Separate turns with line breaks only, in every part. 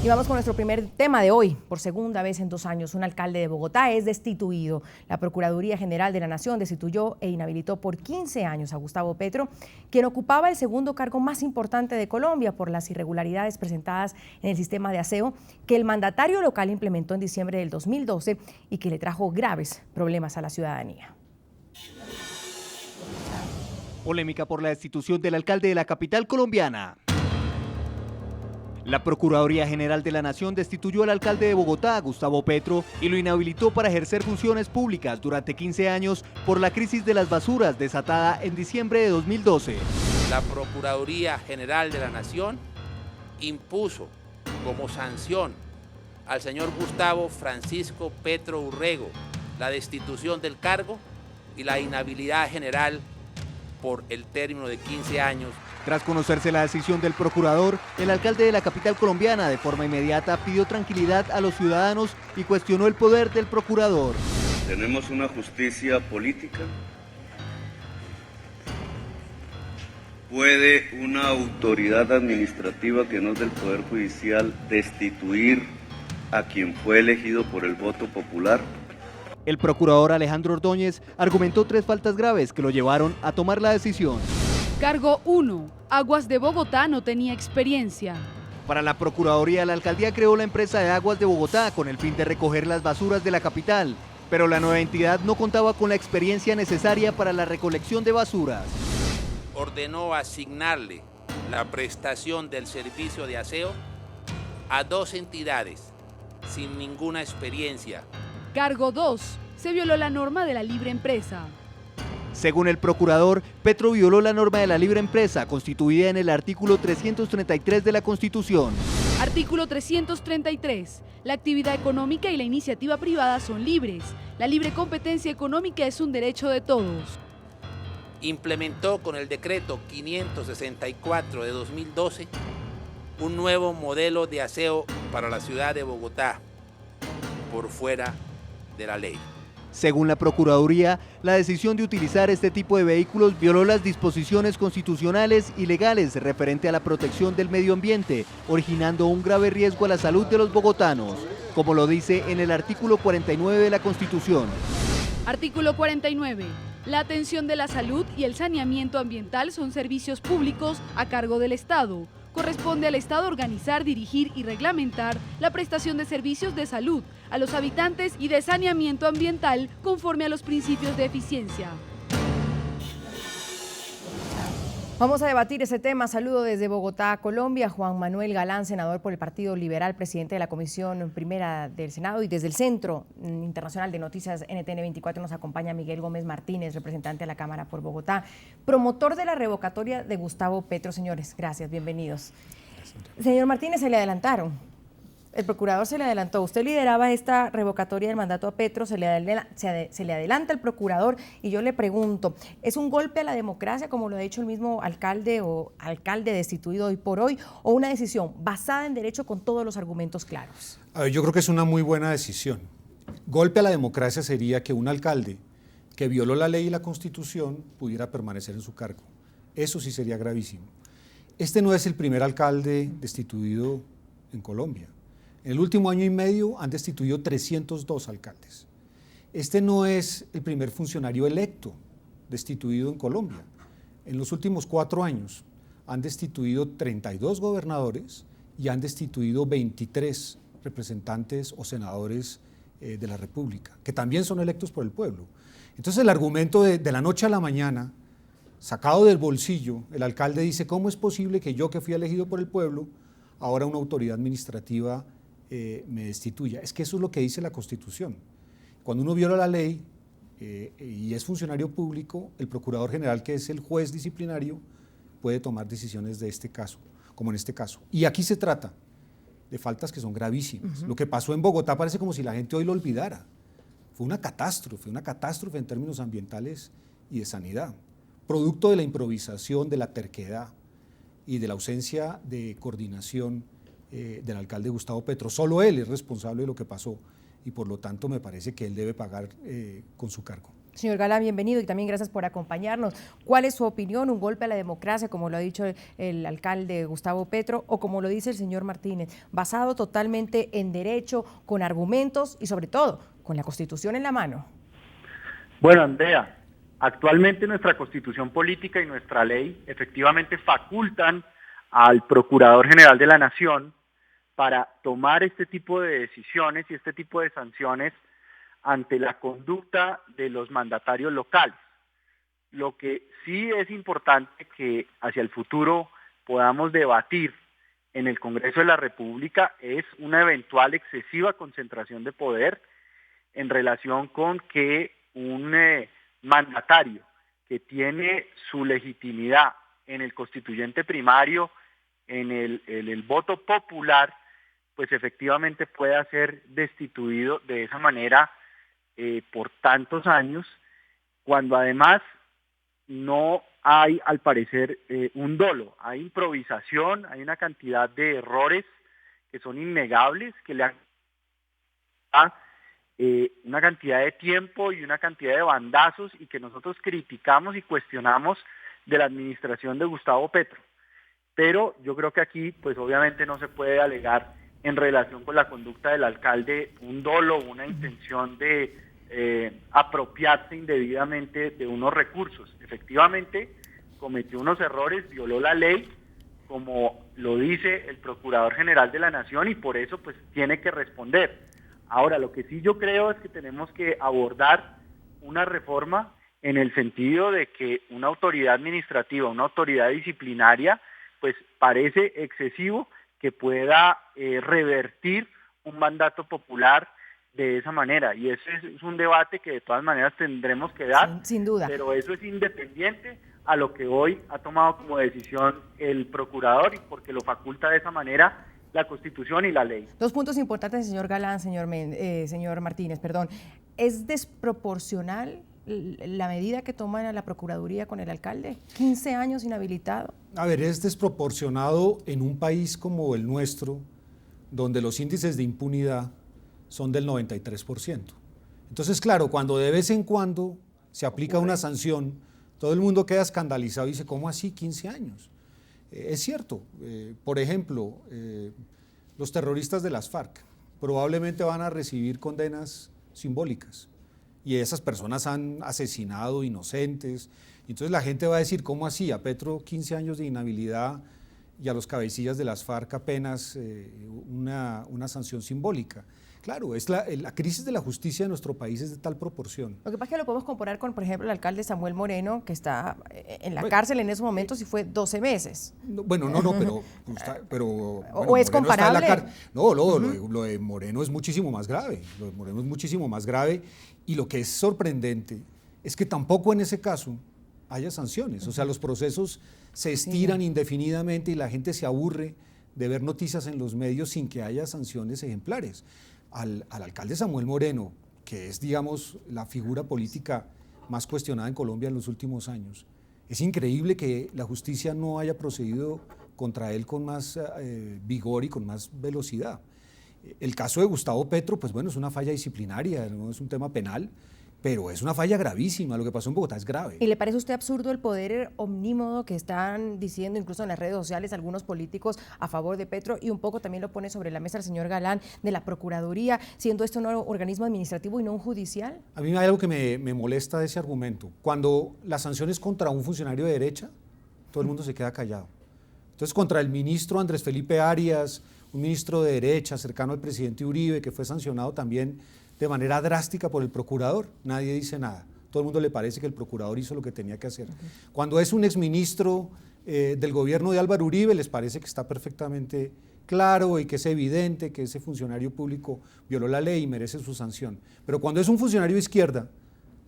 Y vamos con nuestro primer tema de hoy. Por segunda vez en 2 años, un alcalde de Bogotá es destituido. La Procuraduría General de la Nación destituyó e inhabilitó por 15 años a Gustavo Petro, quien ocupaba el segundo cargo más importante de Colombia por las irregularidades presentadas en el sistema de aseo que el mandatario local implementó en diciembre del 2012 y que le trajo graves problemas a la ciudadanía.
Polémica por la destitución del alcalde de la capital colombiana. La Procuraduría General de la Nación destituyó al alcalde de Bogotá, Gustavo Petro, y lo inhabilitó para ejercer funciones públicas durante 15 años por la crisis de las basuras desatada en diciembre de 2012.
La Procuraduría General de la Nación impuso como sanción al señor Gustavo Francisco Petro Urrego la destitución del cargo y la inhabilidad general por el término de 15 años.
Tras conocerse la decisión del procurador, el alcalde de la capital colombiana de forma inmediata pidió tranquilidad a los ciudadanos y cuestionó el poder del procurador.
Tenemos una justicia política. ¿Puede una autoridad administrativa que no es del Poder Judicial destituir a quien fue elegido por el voto popular?
El procurador Alejandro Ordóñez argumentó 3 faltas graves que lo llevaron a tomar la decisión.
Cargo 1. Aguas de Bogotá no tenía experiencia.
Para la Procuraduría, la alcaldía creó la empresa de Aguas de Bogotá con el fin de recoger las basuras de la capital, pero la nueva entidad no contaba con la experiencia necesaria para la recolección de basuras.
Ordenó asignarle la prestación del servicio de aseo a 2 entidades sin ninguna experiencia.
Cargo 2. Se violó la norma de la libre empresa.
Según el procurador, Petro violó la norma de la libre empresa constituida en el artículo 333 de la Constitución.
Artículo 333. La actividad económica y la iniciativa privada son libres. La libre competencia económica es un derecho de todos.
Implementó con el decreto 564 de 2012 un nuevo modelo de aseo para la ciudad de Bogotá, por fuera de la ley.
Según la Procuraduría, la decisión de utilizar este tipo de vehículos violó las disposiciones constitucionales y legales referente a la protección del medio ambiente, originando un grave riesgo a la salud de los bogotanos, como lo dice en el artículo 49 de la Constitución.
Artículo 49. La atención de la salud y el saneamiento ambiental son servicios públicos a cargo del Estado. Corresponde al Estado organizar, dirigir y reglamentar la prestación de servicios de salud a los habitantes y de saneamiento ambiental conforme a los principios de eficiencia.
Vamos a debatir ese tema. Saludo desde Bogotá, Colombia, Juan Manuel Galán, senador por el Partido Liberal, presidente de la Comisión Primera del Senado, y desde el Centro Internacional de Noticias NTN 24 nos acompaña Miguel Gómez Martínez, representante de la Cámara por Bogotá, promotor de la revocatoria de Gustavo Petro. Señores, gracias, bienvenidos. Señor Martínez, se le adelantaron. El procurador se le adelantó. Usted lideraba esta revocatoria del mandato a Petro, se le adelanta el procurador y yo le pregunto, ¿es un golpe a la democracia, como lo ha dicho el mismo alcalde o alcalde destituido hoy por hoy, o una decisión basada en derecho con todos los argumentos claros?
A ver, yo creo que es una muy buena decisión. Golpe a la democracia sería que un alcalde que violó la ley y la Constitución pudiera permanecer en su cargo. Eso sí sería gravísimo. Este no es el primer alcalde destituido en Colombia. En el último año y medio han destituido 302 alcaldes. Este no es el primer funcionario electo destituido en Colombia. En los últimos 4 años han destituido 32 gobernadores y han destituido 23 representantes o senadores de la República, que también son electos por el pueblo. Entonces el argumento de la noche a la mañana, sacado del bolsillo, el alcalde dice, ¿cómo es posible que yo, que fui elegido por el pueblo, ahora una autoridad administrativa me destituya? Es que eso es lo que dice la Constitución. Cuando uno viola la ley y es funcionario público, el procurador general, que es el juez disciplinario, puede tomar decisiones de este caso, como en este caso. Y aquí se trata de faltas que son gravísimas. Lo que pasó en Bogotá parece como si la gente hoy lo olvidara. Fue una catástrofe en términos ambientales y de sanidad, producto de la improvisación, de la terquedad y de la ausencia de coordinación del alcalde Gustavo Petro. Solo él es responsable de lo que pasó y por lo tanto me parece que él debe pagar con su cargo.
Señor Galán, bienvenido y también gracias por acompañarnos. ¿Cuál es su opinión? ¿Un golpe a la democracia, como lo ha dicho el alcalde Gustavo Petro, o como lo dice el señor Martínez, basado totalmente en derecho, con argumentos y sobre todo con la Constitución en la mano?
Bueno, Andrea, actualmente nuestra Constitución política y nuestra ley efectivamente facultan al Procurador General de la Nación para tomar este tipo de decisiones y este tipo de sanciones ante la conducta de los mandatarios locales. Lo que sí es importante que hacia el futuro podamos debatir en el Congreso de la República es una eventual excesiva concentración de poder en relación con que un mandatario que tiene su legitimidad en el constituyente primario, en el voto popular, pues efectivamente pueda ser destituido de esa manera por tantos años, cuando además no hay, al parecer, un dolo, hay improvisación, hay una cantidad de errores que son innegables, que le han una cantidad de tiempo y una cantidad de bandazos y que nosotros criticamos y cuestionamos de la administración de Gustavo Petro. Pero yo creo que aquí, pues obviamente no se puede alegar en relación con la conducta del alcalde un dolo, una intención de apropiarse indebidamente de unos recursos. Efectivamente, cometió unos errores, violó la ley, como lo dice el Procurador General de la Nación, y por eso pues tiene que responder. Ahora, lo que sí yo creo es que tenemos que abordar una reforma en el sentido de que una autoridad administrativa, una autoridad disciplinaria, pues parece excesivo que pueda revertir un mandato popular de esa manera, y ese es un debate que de todas maneras tendremos que dar,
Sin duda.
Pero eso es independiente a lo que hoy ha tomado como decisión el procurador, y porque lo faculta de esa manera la Constitución y la ley.
Dos puntos importantes, señor Galán, señor Martínez, perdón. ¿Es desproporcional la medida que toma la Procuraduría con el alcalde? 15 años inhabilitado.
A ver, es desproporcionado en un país como el nuestro, donde los índices de impunidad son del 93%. Entonces, claro, cuando de vez en cuando se aplica una sanción, todo el mundo queda escandalizado y dice, ¿cómo así 15 años? Es cierto, por ejemplo, los terroristas de las FARC probablemente van a recibir condenas simbólicas y esas personas han asesinado inocentes. Entonces la gente va a decir, ¿cómo así? A Petro 15 años de inhabilidad y a los cabecillas de las FARC apenas una sanción simbólica. Claro, es la crisis de la justicia de nuestro país es de tal proporción.
Lo que pasa es que lo podemos comparar con, por ejemplo, el alcalde Samuel Moreno, que está en la cárcel en esos momentos y fue 12 meses.
Bueno, pero
¿O es comparable?
Lo de Moreno es muchísimo más grave. Lo de Moreno es muchísimo más grave, y lo que es sorprendente es que tampoco en ese caso haya sanciones. O sea, los procesos se estiran indefinidamente y la gente se aburre de ver noticias en los medios sin que haya sanciones ejemplares. Al alcalde Samuel Moreno, que es, digamos, la figura política más cuestionada en Colombia en los últimos años, es increíble que la justicia no haya procedido contra él con más vigor y con más velocidad. El caso de Gustavo Petro, pues bueno, es una falla disciplinaria, no es un tema penal, pero es una falla gravísima. Lo que pasó en Bogotá es grave.
¿Y le parece a usted absurdo el poder omnímodo que están diciendo incluso en las redes sociales algunos políticos a favor de Petro, y un poco también lo pone sobre la mesa el señor Galán, de la Procuraduría, siendo esto un organismo administrativo y no un judicial?
A mí hay algo que me molesta de ese argumento. Cuando la sanción es contra un funcionario de derecha, todo el mundo se queda callado. Entonces, contra el ministro Andrés Felipe Arias, un ministro de derecha cercano al presidente Uribe, que fue sancionado también de manera drástica por el procurador, nadie dice nada. Todo el mundo le parece que el procurador hizo lo que tenía que hacer. Cuando es un exministro del gobierno de Álvaro Uribe, les parece que está perfectamente claro y que es evidente que ese funcionario público violó la ley y merece su sanción. Pero cuando es un funcionario de izquierda,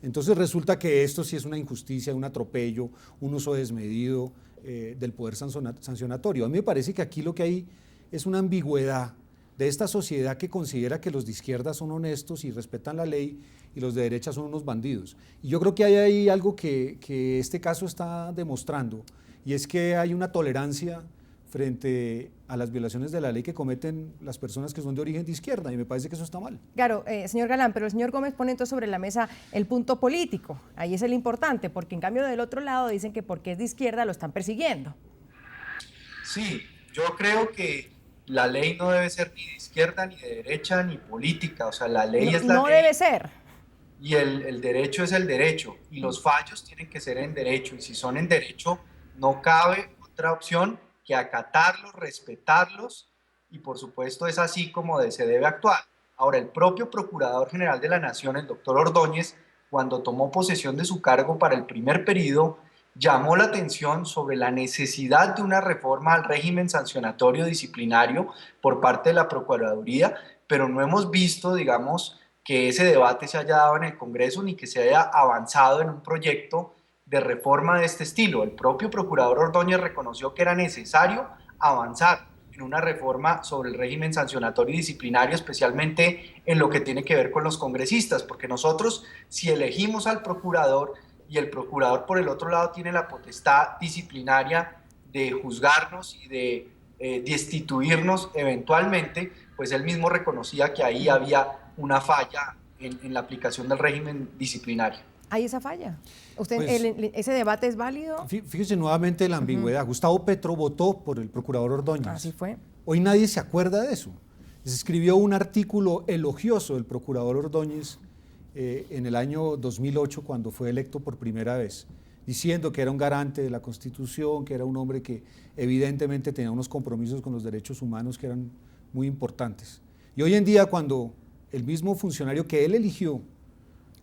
entonces resulta que esto sí es una injusticia, un atropello, un uso desmedido del poder sancionatorio. A mí me parece que aquí lo que hay es una ambigüedad de esta sociedad que considera que los de izquierda son honestos y respetan la ley y los de derecha son unos bandidos. Y yo creo que hay ahí algo que este caso está demostrando, y es que hay una tolerancia frente a las violaciones de la ley que cometen las personas que son de origen de izquierda, y me parece que eso está mal.
Claro, señor Galán, pero el señor Gómez pone entonces sobre la mesa el punto político, ahí es el importante, porque en cambio del otro lado dicen que porque es de izquierda lo están persiguiendo.
Sí, yo creo que la ley no debe ser ni de izquierda, ni de derecha, ni política, o sea, la ley es la ley.
No debe ser.
Y el derecho es el derecho, y los fallos tienen que ser en derecho, y si son en derecho, no cabe otra opción que acatarlos, respetarlos, y por supuesto es así como se debe actuar. Ahora, el propio Procurador General de la Nación, el doctor Ordóñez, cuando tomó posesión de su cargo para el primer periodo, llamó la atención sobre la necesidad de una reforma al régimen sancionatorio disciplinario por parte de la Procuraduría, pero no hemos visto, digamos, que ese debate se haya dado en el Congreso ni que se haya avanzado en un proyecto de reforma de este estilo. El propio procurador Ordóñez reconoció que era necesario avanzar en una reforma sobre el régimen sancionatorio y disciplinario, especialmente en lo que tiene que ver con los congresistas, porque nosotros, si elegimos al procurador y el procurador por el otro lado tiene la potestad disciplinaria de juzgarnos y de destituirnos eventualmente, pues él mismo reconocía que ahí había una falla en la aplicación del régimen disciplinario.
¿Hay esa falla? ¿Usted,
Pues,
ese debate es válido?
Fíjese nuevamente la ambigüedad. Gustavo Petro votó por el procurador Ordóñez.
Así fue.
Hoy nadie se acuerda de eso. Se escribió un artículo elogioso del procurador Ordóñez en el año 2008, cuando fue electo por primera vez, diciendo que era un garante de la Constitución, que era un hombre que evidentemente tenía unos compromisos con los derechos humanos que eran muy importantes. Y hoy en día, cuando el mismo funcionario que él eligió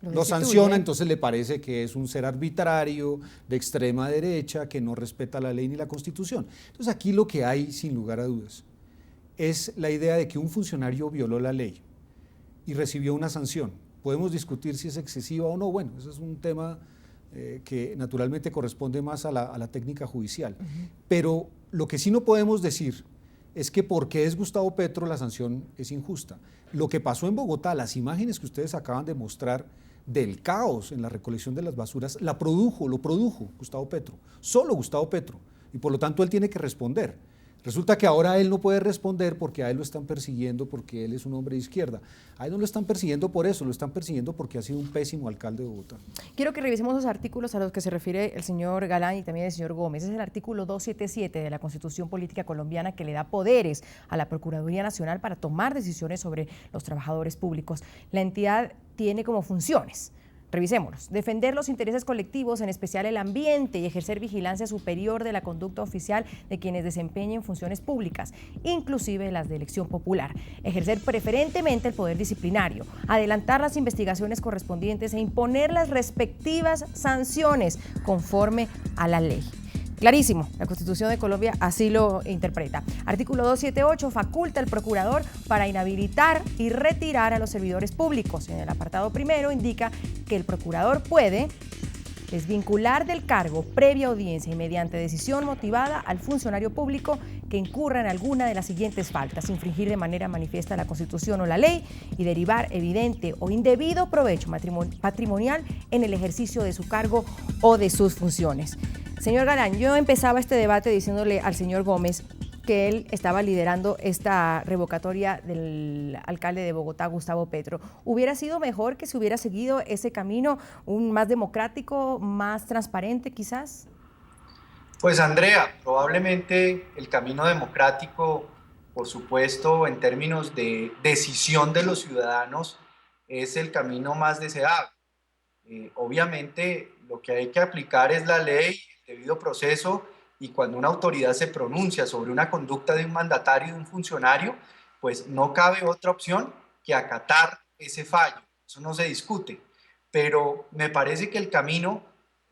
lo sanciona, entonces le parece que es un ser arbitrario, de extrema derecha, que no respeta la ley ni la Constitución. Entonces aquí lo que hay, sin lugar a dudas, es la idea de que un funcionario violó la ley y recibió una sanción. Podemos discutir si es excesiva o no, bueno, eso es un tema que naturalmente corresponde más a la técnica judicial. Pero lo que sí no podemos decir es que porque es Gustavo Petro la sanción es injusta. Lo que pasó en Bogotá, las imágenes que ustedes acaban de mostrar del caos en la recolección de las basuras, lo produjo Gustavo Petro, solo Gustavo Petro, y por lo tanto él tiene que responder. Resulta que ahora él no puede responder porque a él lo están persiguiendo porque él es un hombre de izquierda. A él no lo están persiguiendo por eso, lo están persiguiendo porque ha sido un pésimo alcalde de Bogotá.
Quiero que revisemos los artículos a los que se refiere el señor Galán y también el señor Gómez. Es el artículo 277 de la Constitución Política Colombiana, que le da poderes a la Procuraduría Nacional para tomar decisiones sobre los trabajadores públicos. La entidad tiene como funciones: revisémoslos: defender los intereses colectivos, en especial el ambiente, y ejercer vigilancia superior de la conducta oficial de quienes desempeñen funciones públicas, inclusive las de elección popular; ejercer preferentemente el poder disciplinario; adelantar las investigaciones correspondientes e imponer las respectivas sanciones conforme a la ley. Clarísimo, la Constitución de Colombia así lo interpreta. Artículo 278, faculta al procurador para inhabilitar y retirar a los servidores públicos. En el apartado primero indica que el procurador puede desvincular del cargo previa audiencia y mediante decisión motivada al funcionario público que incurra en alguna de las siguientes faltas: infringir de manera manifiesta la Constitución o la ley y derivar evidente o indebido provecho patrimonial en el ejercicio de su cargo o de sus funciones. Señor Galán, yo empezaba este debate diciéndole al señor Gómez que él estaba liderando esta revocatoria del alcalde de Bogotá, Gustavo Petro. ¿Hubiera sido mejor que se hubiera seguido ese camino, un más democrático, más transparente quizás?
Pues Andrea, probablemente el camino democrático, por supuesto, en términos de decisión de los ciudadanos, es el camino más deseable. Obviamente lo que hay que aplicar es la ley, el debido proceso, y cuando una autoridad se pronuncia sobre una conducta de un mandatario y de un funcionario, pues no cabe otra opción que acatar ese fallo. Eso no se discute. Pero me parece que el camino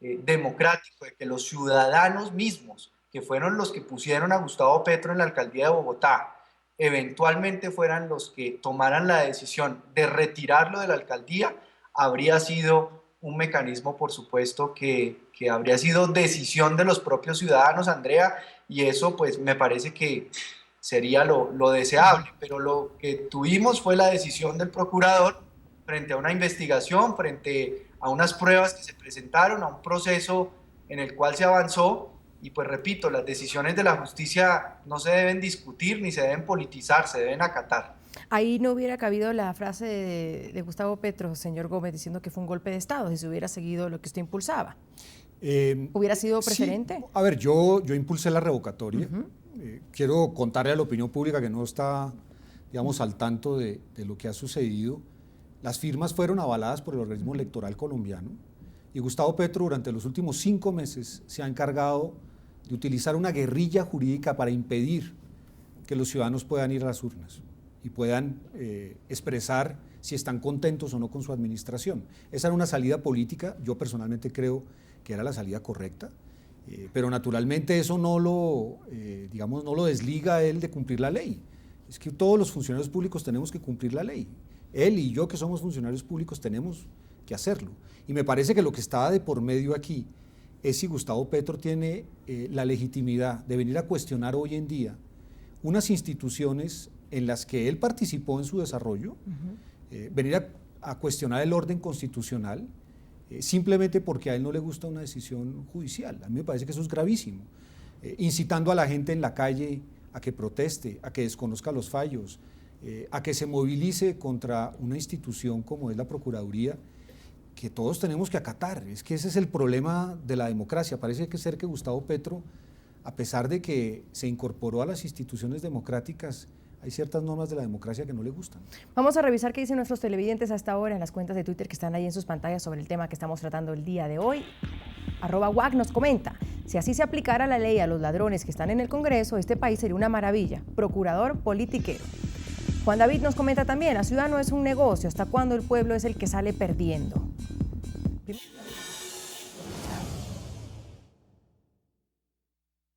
democrático, de que los ciudadanos mismos, que fueron los que pusieron a Gustavo Petro en la alcaldía de Bogotá, eventualmente fueran los que tomaran la decisión de retirarlo de la alcaldía, habría sido un mecanismo, por supuesto, que habría sido decisión de los propios ciudadanos, Andrea, y eso pues me parece que sería lo deseable, pero lo que tuvimos fue la decisión del procurador frente a una investigación, frente a unas pruebas que se presentaron, a un proceso en el cual se avanzó, Y pues repito, las decisiones de la justicia no se deben discutir ni se deben politizar, se deben acatar.
Ahí no hubiera cabido la frase de Gustavo Petro, señor Gómez, diciendo que fue un golpe de Estado, si se hubiera seguido lo que usted impulsaba. ¿Hubiera sido preferente?
Sí. A ver, yo impulsé la revocatoria. Quiero contarle a la opinión pública que no está, digamos, al tanto de lo que ha sucedido. Las firmas fueron avaladas por el organismo electoral colombiano y Gustavo Petro durante los últimos 5 meses se ha encargado de utilizar una guerrilla jurídica para impedir que los ciudadanos puedan ir a las urnas y puedan expresar si están contentos o no con su administración. Esa era una salida política, yo personalmente creo que era la salida correcta, pero naturalmente eso no lo desliga a él de cumplir la ley. Es que todos los funcionarios públicos tenemos que cumplir la ley. Él y yo, que somos funcionarios públicos, tenemos que hacerlo. Y me parece que lo que está de por medio aquí es si Gustavo Petro tiene la legitimidad de venir a cuestionar hoy en día unas instituciones en las que él participó en su desarrollo, venir a cuestionar el orden constitucional, simplemente porque a él no le gusta una decisión judicial. A mí me parece que eso es gravísimo. Incitando a la gente en la calle a que proteste, a que desconozca los fallos, a que se movilice contra una institución como es la Procuraduría, que todos tenemos que acatar. Es que ese es el problema de la democracia. Parece que Gustavo Petro, a pesar de que se incorporó a las instituciones democráticas, hay ciertas normas de la democracia que no le gustan.
Vamos a revisar qué dicen nuestros televidentes hasta ahora en las cuentas de Twitter que están ahí en sus pantallas sobre el tema que estamos tratando el día de hoy. @WAC nos comenta: si así se aplicara la ley a los ladrones que están en el Congreso, este país sería una maravilla. Procurador politiquero. Juan David nos comenta también: la ciudad no es un negocio, ¿hasta cuándo el pueblo es el que sale perdiendo?